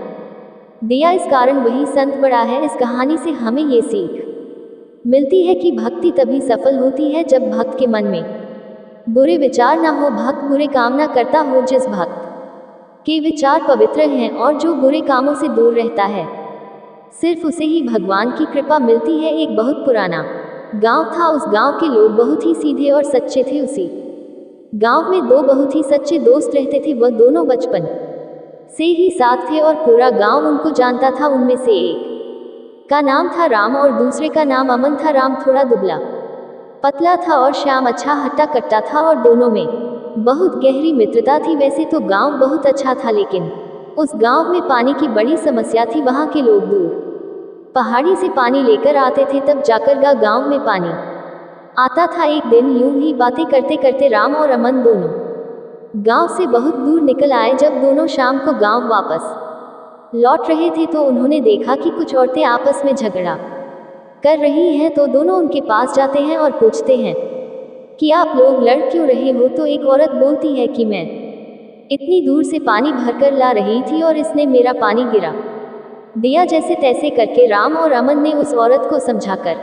दिया इस कारण वही संत बड़ा है। इस कहानी से हमें ये सीख मिलती है कि भक्ति तभी सफल होती है जब भक्त के मन में बुरे विचार ना हो, भक्त बुरे काम ना करता हो। जिस भक्त के विचार पवित्र हैं और जो बुरे कामों से दूर रहता है, सिर्फ उसे ही भगवान की कृपा मिलती है। एक बहुत पुराना गांव था। उस गांव के लोग बहुत ही सीधे और सच्चे थे। उसी गांव में दो बहुत ही सच्चे दोस्त रहते थे। वह दोनों बचपन से ही साथ थे और पूरा गांव उनको जानता था। उनमें से एक का नाम था राम और दूसरे का नाम अमन था। राम थोड़ा दुबला पतला था और श्याम अच्छा हट्टा कट्टा था और दोनों में बहुत गहरी मित्रता थी। वैसे तो गांव बहुत अच्छा था, लेकिन उस गांव में पानी की बड़ी समस्या थी। वहां के लोग दूर पहाड़ी से पानी लेकर आते थे, तब जाकर गांव में पानी आता था। एक दिन यूं ही बातें करते करते राम और अमन दोनों गांव से बहुत दूर निकल आए। जब दोनों शाम को गांव वापस लौट रहे थे तो उन्होंने देखा कि कुछ औरतें आपस में झगड़ा कर रही हैं। तो दोनों उनके पास जाते हैं और पूछते हैं कि आप लोग लड़ क्यों रहे हो। तो एक औरत बोलती है कि मैं इतनी दूर से पानी भरकर ला रही थी और इसने मेरा पानी गिरा दिया। जैसे तैसे करके राम और अमन ने उस औरत को समझाकर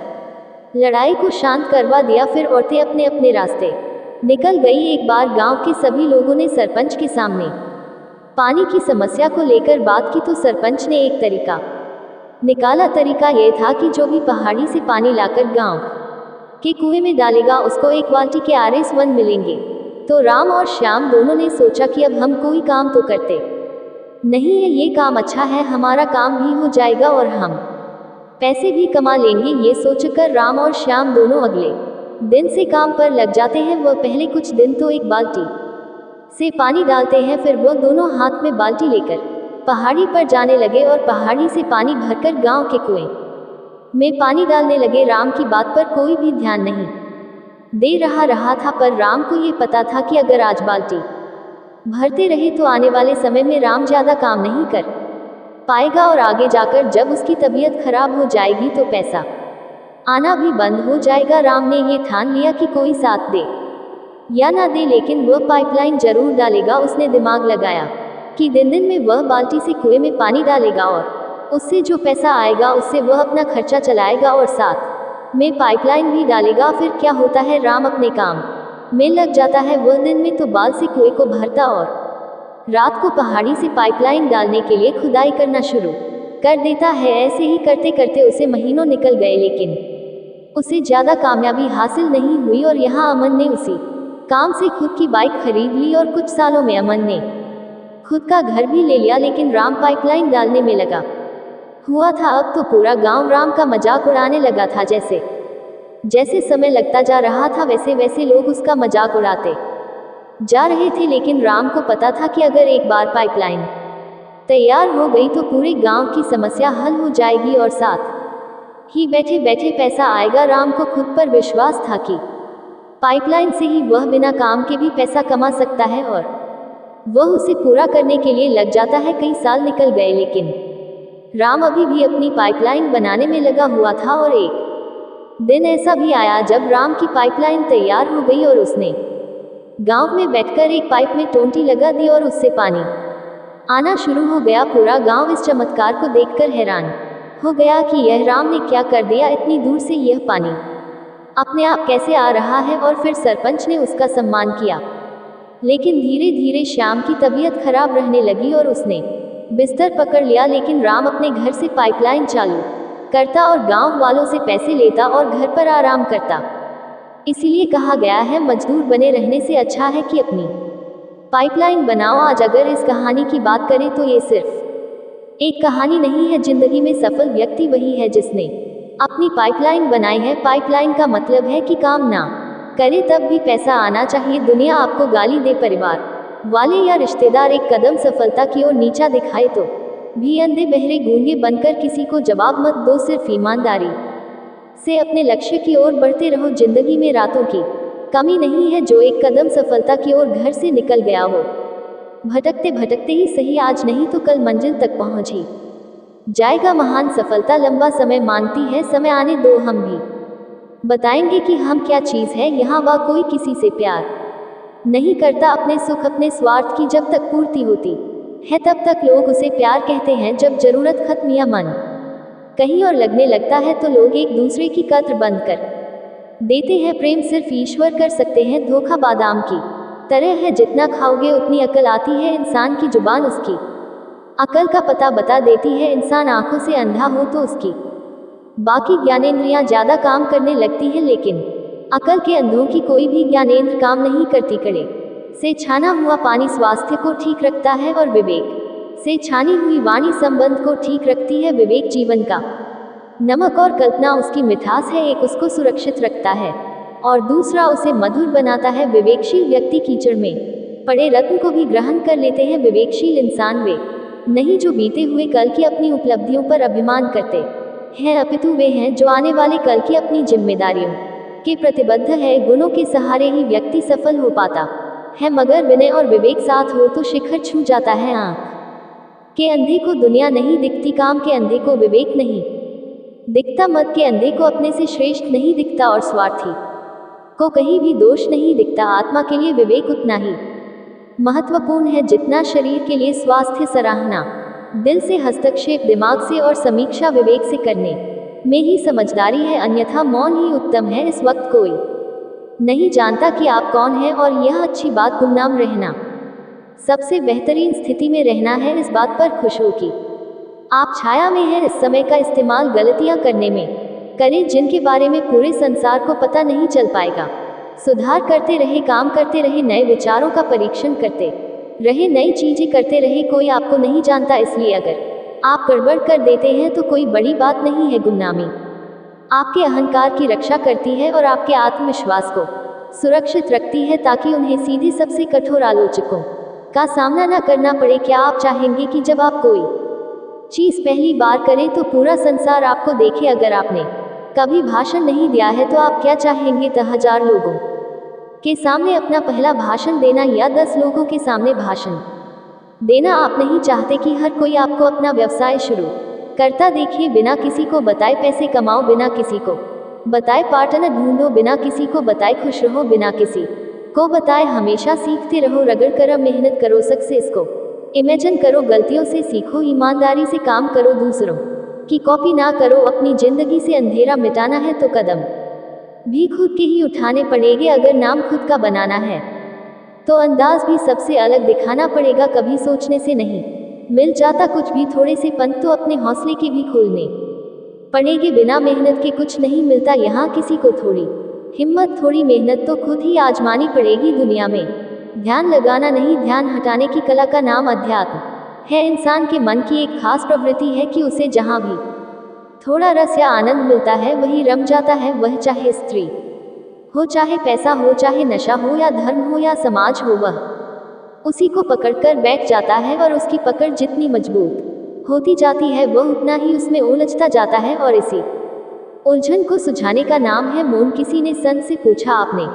लड़ाई को शांत करवा दिया। फिर औरतें अपने अपने रास्ते निकल गई। एक बार गांव के सभी लोगों ने सरपंच के सामने पानी की समस्या को लेकर बात की तो सरपंच ने एक तरीका निकाला। तरीका यह था कि जो भी पहाड़ी से पानी लाकर गांव के कुएं में डालेगा उसको एक बाल्टी के आरएस वन मिलेंगे। तो राम और श्याम दोनों ने सोचा कि अब हम कोई काम तो करते नहीं है, ये काम अच्छा है, हमारा काम भी हो जाएगा और हम पैसे भी कमा लेंगे। ये सोचकर राम और श्याम दोनों अगले दिन से काम पर लग जाते हैं। वह पहले कुछ दिन तो एक बाल्टी से पानी डालते हैं, फिर वह दोनों हाथ में बाल्टी लेकर पहाड़ी पर जाने लगे और पहाड़ी से पानी भरकर गांव के कुएं में पानी डालने लगे। राम की बात पर कोई भी ध्यान नहीं दे रहा था, पर राम को ये पता था कि अगर आज बाल्टी भरते रहे तो आने वाले समय में राम ज्यादा काम नहीं कर पाएगा और आगे जाकर जब उसकी तबीयत खराब हो जाएगी तो पैसा आना भी बंद हो जाएगा। राम ने ये ठान लिया कि कोई साथ दे या ना दे, लेकिन वह पाइपलाइन जरूर डालेगा। उसने दिमाग लगाया कि दिन दिन में वह बाल्टी से कुएं में पानी डालेगा और उससे जो पैसा आएगा उससे वह अपना खर्चा चलाएगा और साथ में पाइपलाइन भी डालेगा। फिर क्या होता है, राम अपने काम में लग जाता है। वह दिन में तो बाल से कुएं को भरता और रात को पहाड़ी से पाइपलाइन डालने के लिए खुदाई करना शुरू कर देता है। ऐसे ही करते करते उसे महीनों निकल गए, लेकिन उसे ज्यादा कामयाबी हासिल नहीं हुई। और यहाँ अमन ने उसी काम से खुद की बाइक खरीद ली और कुछ सालों में अमन ने खुद का घर भी ले लिया। लेकिन राम पाइपलाइन डालने में लगा हुआ था। अब तो पूरा गांव राम का मजाक उड़ाने लगा था। जैसे जैसे समय लगता जा रहा था वैसे वैसे लोग उसका मजाक उड़ाते जा रहे थे। लेकिन राम को पता था कि अगर एक बार पाइपलाइन तैयार हो गई तो पूरे गांव की समस्या हल हो जाएगी और साथ ही बैठे बैठे पैसा आएगा। राम को खुद पर विश्वास था कि पाइपलाइन से ही वह बिना काम के भी पैसा कमा सकता है और वह उसे पूरा करने के लिए लग जाता है। कई साल निकल गए, लेकिन राम अभी भी अपनी पाइपलाइन बनाने में लगा हुआ था। और एक दिन ऐसा भी आया जब राम की पाइपलाइन तैयार हो गई और उसने गांव में बैठकर एक पाइप में टोंटी लगा दी और उससे पानी आना शुरू हो गया। पूरा गांव इस चमत्कार को देखकर हैरान हो गया कि यह राम ने क्या कर दिया। इतनी दूर से यह पानी अपने आप कैसे आ रहा है। और फिर सरपंच ने उसका सम्मान किया। लेकिन धीरे धीरे श्याम की तबीयत खराब रहने लगी और उसने बिस्तर पकड़ लिया। लेकिन राम अपने घर से पाइपलाइन चालू करता और गांव वालों से पैसे लेता और घर पर आराम करता। इसीलिए कहा गया है, मजदूर बने रहने से अच्छा है कि अपनी पाइपलाइन बनाओ। आज अगर इस कहानी की बात करें तो ये सिर्फ एक कहानी नहीं है। जिंदगी में सफल व्यक्ति वही है जिसने अपनी पाइपलाइन बनाई है। पाइपलाइन का मतलब है कि काम ना करे तब भी पैसा आना चाहिए। दुनिया आपको गाली दे, परिवार वाले या रिश्तेदार एक कदम सफलता की ओर नीचा दिखाए तो भी अंधे बहरे गूंगे बनकर किसी को जवाब मत दो। सिर्फ ईमानदारी से अपने लक्ष्य की ओर बढ़ते रहो। जिंदगी में रातों की कमी नहीं है। जो एक कदम सफलता की ओर घर से निकल गया हो, भटकते भटकते ही सही, आज नहीं तो कल मंजिल तक पहुंच ही जाएगा। महान सफलता लंबा समय मांगती है। समय आने दो, हम भी बताएंगे कि हम क्या चीज़ है। यहाँ वह कोई किसी से प्यार नहीं करता। अपने सुख अपने स्वार्थ की जब तक पूर्ति होती है। तब तक लोग उसे प्यार कहते हैं जब जरूरत खत्म या मन कहीं और लगने लगता है तो लोग एक दूसरे की कद्र बंद कर देते हैं। प्रेम सिर्फ ईश्वर कर सकते हैं। धोखा बादाम की तरह है, जितना खाओगे उतनी अकल आती है। इंसान की जुबान उसकी अकल का पता बता देती है। इंसान आंखों से अंधा हो तो उसकी बाकी ज्ञानेंद्रियां ज्यादा काम करने लगती है, लेकिन अकल के अंधों की कोई भी ज्ञानेंद्र काम नहीं करती। कड़े से छाना हुआ पानी स्वास्थ्य को ठीक रखता है और विवेक से छानी हुई वाणी संबंध को ठीक रखती है। विवेक जीवन का नमक और कल्पना उसकी मिठास है। एक उसको सुरक्षित रखता है और दूसरा उसे मधुर बनाता है। विवेकशील व्यक्ति कीचड़ में पड़े रत्न को भी ग्रहण कर लेते हैं। विवेकशील इंसान वे नहीं जो बीते हुए कल की अपनी उपलब्धियों पर अभिमान करते हैं, अपितु वे हैं जो आने वाले कल की अपनी जिम्मेदारियों के प्रतिबद्ध है। गुणों के सहारे ही व्यक्ति सफल हो पाता है, मगर विनय और विवेक साथ हो तो शिखर छू जाता है। आंख के अंधे को दुनिया नहीं दिखती, काम के अंधे को विवेक नहीं दिखता, मत के अंधे को अपने से श्रेष्ठ नहीं दिखता और स्वार्थी को कहीं भी दोष नहीं दिखता। आत्मा के लिए विवेक उतना ही महत्वपूर्ण है जितना शरीर के लिए स्वास्थ्य। सराहना दिल से, हस्तक्षेप दिमाग से और समीक्षा विवेक से करने में ही समझदारी है, अन्यथा मौन ही उत्तम है। इस वक्त कोई नहीं जानता कि आप कौन हैं और यह अच्छी बात गुमनाम रहना सबसे बेहतरीन स्थिति में रहना है। इस बात पर खुश हो कि आप छाया में हैं। इस समय का इस्तेमाल गलतियां करने में करें जिनके बारे में पूरे संसार को पता नहीं चल पाएगा। सुधार करते रहे, काम करते रहे, नए विचारों का परीक्षण करते रहे, नई चीजें करते रहे। कोई आपको नहीं जानता, इसलिए अगर आप गड़बड़ कर देते हैं तो कोई बड़ी बात नहीं है। गुमनामी आपके अहंकार की रक्षा करती है और आपके आत्मविश्वास को सुरक्षित रखती है ताकि उन्हें सीधे सबसे कठोर आलोचकों का सामना न करना पड़े। क्या आप चाहेंगे कि जब आप कोई चीज पहली बार करें तो पूरा संसार आपको देखे? अगर आपने कभी भाषण नहीं दिया है तो आप क्या चाहेंगे? 10,000 लोगों के सामने अपना पहला भाषण देना या 10 लोगों के सामने भाषण देना? आप नहीं चाहते कि हर कोई आपको अपना व्यवसाय शुरू करता देखे। बिना किसी को बताए पैसे कमाओ, बिना किसी को बताए पार्टनर ढूंढो, बिना किसी को बताए खुश रहो, बिना किसी को बताए हमेशा सीखते रहो। रगड़ कर मेहनत करो, सक्सेस को इमेजिन करो, गलतियों से सीखो, ईमानदारी से काम करो, दूसरों की कॉपी ना करो। अपनी जिंदगी से अंधेरा मिटाना है तो कदम भी खुद के ही उठाने पड़ेंगे। अगर नाम खुद का बनाना है तो अंदाज भी सबसे अलग दिखाना पड़ेगा। कभी सोचने से नहीं मिल जाता कुछ भी, थोड़े से पंख तो अपने हौसले के भी खोलने पड़ेंगे। बिना मेहनत के कुछ नहीं मिलता यहाँ किसी को। थोड़ी हिम्मत, थोड़ी मेहनत तो खुद ही आजमानी पड़ेगी। दुनिया में ध्यान लगाना नहीं, ध्यान हटाने की कला का नाम अध्यात्म है। इंसान के मन की एक खास प्रवृत्ति है कि उसे जहाँ भी थोड़ा रस या आनंद मिलता है वही रम जाता है। वह चाहे स्त्री हो, चाहे पैसा हो, चाहे नशा हो या धर्म हो या समाज हो, वह उसी को पकड़कर बैठ जाता है और उसकी पकड़ जितनी मजबूत होती जाती है वह उतना ही उसमें उलझता जाता है और इसी उलझन को सुझाने का नाम है मौन। किसी ने संत से पूछा, आपने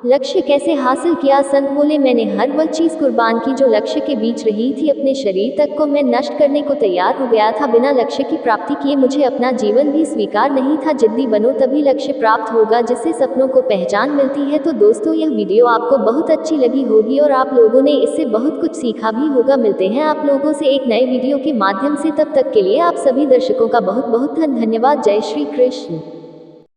लक्ष्य कैसे हासिल किया? संत बोले, मैंने हर वह चीज कुर्बान की जो लक्ष्य के बीच रही थी। अपने शरीर तक को मैं नष्ट करने को तैयार हो गया था। बिना लक्ष्य की प्राप्ति किए मुझे अपना जीवन भी स्वीकार नहीं था। जिद्दी बनो तभी लक्ष्य प्राप्त होगा, जिससे सपनों को पहचान मिलती है। तो दोस्तों, यह वीडियो आपको बहुत अच्छी लगी होगी और आप लोगों ने इससे बहुत कुछ सीखा भी होगा। मिलते हैं आप लोगों से एक नए वीडियो के माध्यम से, तब तक के लिए आप सभी दर्शकों का बहुत बहुत धन्यवाद। जय श्री कृष्ण।